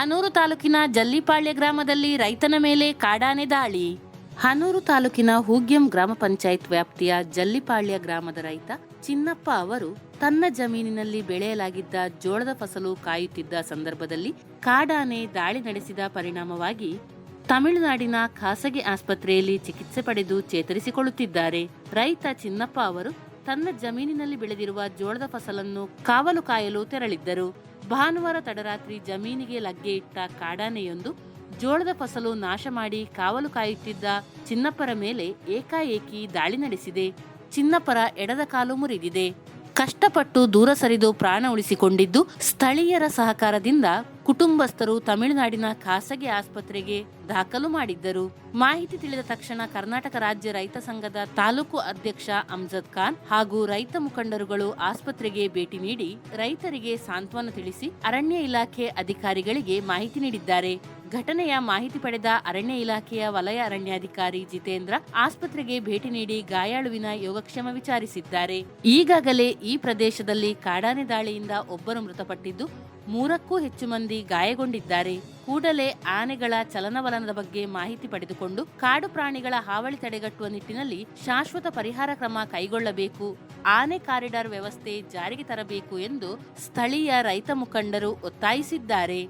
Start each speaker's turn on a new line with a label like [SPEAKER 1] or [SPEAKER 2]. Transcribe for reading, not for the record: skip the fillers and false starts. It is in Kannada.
[SPEAKER 1] ಹನೂರು ತಾಲೂಕಿನ ಜಲ್ಲಿಪಾಳ್ಯ ಗ್ರಾಮದಲ್ಲಿ ರೈತನ ಮೇಲೆ ಕಾಡಾನೆ ದಾಳಿ. ಹನೂರು ತಾಲೂಕಿನ ಹೂಗ್ಯಂ ಗ್ರಾಮ ಪಂಚಾಯತ್ ವ್ಯಾಪ್ತಿಯ ಜಲ್ಲಿಪಾಳ್ಯ ಗ್ರಾಮದ ರೈತ ಚಿನ್ನಪ್ಪ ಅವರು ತನ್ನ ಜಮೀನಿನಲ್ಲಿ ಬೆಳೆಯಲಾಗಿದ್ದ ಜೋಳದ ಫಸಲು ಕಾಯುತ್ತಿದ್ದ ಸಂದರ್ಭದಲ್ಲಿ ಕಾಡಾನೆ ದಾಳಿ ನಡೆಸಿದ ಪರಿಣಾಮವಾಗಿ ತಮಿಳುನಾಡಿನ ಖಾಸಗಿ ಆಸ್ಪತ್ರೆಯಲ್ಲಿ ಚಿಕಿತ್ಸೆ ಪಡೆದು ಚೇತರಿಸಿಕೊಳ್ಳುತ್ತಿದ್ದಾರೆ. ರೈತ ಚಿನ್ನಪ್ಪ ಅವರು ತನ್ನ ಜಮೀನಿನಲ್ಲಿ ಬೆಳೆದಿರುವ ಜೋಳದ ಫಸಲನ್ನು ಕಾವಲು ಕಾಯಲು ತೆರಳಿದ್ದರು. ಭಾನುವಾರ ತಡರಾತ್ರಿ ಜಮೀನಿಗೆ ಲಗ್ಗೆ ಇಟ್ಟ ಕಾಡಾನೆಯೊಂದು ಜೋಳದ ಫಸಲು ನಾಶ ಮಾಡಿ ಕಾವಲು ಕಾಯುತ್ತಿದ್ದ ಚಿನ್ನಪ್ಪರ ಮೇಲೆ ಏಕಾಏಕಿ ದಾಳಿ ನಡೆಸಿದೆ. ಚಿನ್ನಪ್ಪರ ಎಡದ ಕಾಲು ಮುರಿದಿದೆ. ಕಷ್ಟಪಟ್ಟು ದೂರ ಸರಿದು ಪ್ರಾಣ ಉಳಿಸಿಕೊಂಡಿದ್ದು, ಸ್ಥಳೀಯರ ಸಹಕಾರದಿಂದ ಕುಟುಂಬಸ್ಥರು ತಮಿಳುನಾಡಿನ ಖಾಸಗಿ ಆಸ್ಪತ್ರೆಗೆ ದಾಖಲು ಮಾಡಿದ್ದರು. ಮಾಹಿತಿ ತಿಳಿದ ತಕ್ಷಣ ಕರ್ನಾಟಕ ರಾಜ್ಯ ರೈತ ಸಂಘದ ತಾಲೂಕು ಅಧ್ಯಕ್ಷ ಅಮ್ಜದ್ ಖಾನ್ ಹಾಗೂ ರೈತ ಮುಖಂಡರುಗಳು ಆಸ್ಪತ್ರೆಗೆ ಭೇಟಿ ನೀಡಿ ರೈತರಿಗೆ ಸಾಂತ್ವನ ತಿಳಿಸಿ ಅರಣ್ಯ ಇಲಾಖೆ ಅಧಿಕಾರಿಗಳಿಗೆ ಮಾಹಿತಿ ನೀಡಿದ್ದಾರೆ. ಘಟನೆಯ ಮಾಹಿತಿ ಪಡೆದ ಅರಣ್ಯ ಇಲಾಖೆಯ ವಲಯ ಅರಣ್ಯಾಧಿಕಾರಿ ಜಿತೇಂದ್ರ ಆಸ್ಪತ್ರೆಗೆ ಭೇಟಿ ನೀಡಿ ಗಾಯಾಳುವಿನ ಯೋಗಕ್ಷೇಮ ವಿಚಾರಿಸಿದ್ದಾರೆ. ಈಗಾಗಲೇ ಈ ಪ್ರದೇಶದಲ್ಲಿ ಕಾಡಾನೆ ದಾಳಿಯಿಂದ ಒಬ್ಬರು ಮೃತಪಟ್ಟಿದ್ದು, 3ಕ್ಕೂ ಹೆಚ್ಚು ಮಂದಿ ಗಾಯಗೊಂಡಿದ್ದಾರೆ. ಕೂಡಲೇ ಆನೆಗಳ ಚಲನವಲನದ ಬಗ್ಗೆ ಮಾಹಿತಿ ಪಡೆದುಕೊಂಡು ಕಾಡು ಪ್ರಾಣಿಗಳ ಹಾವಳಿ ತಡೆಗಟ್ಟುವ ನಿಟ್ಟಿನಲ್ಲಿ ಶಾಶ್ವತ ಪರಿಹಾರ ಕ್ರಮ ಕೈಗೊಳ್ಳಬೇಕು, ಆನೆ ಕಾರಿಡಾರ್ ವ್ಯವಸ್ಥೆ ಜಾರಿಗೆ ತರಬೇಕು ಎಂದು ಸ್ಥಳೀಯ ರೈತ ಮುಖಂಡರು ಒತ್ತಾಯಿಸಿದ್ದಾರೆ.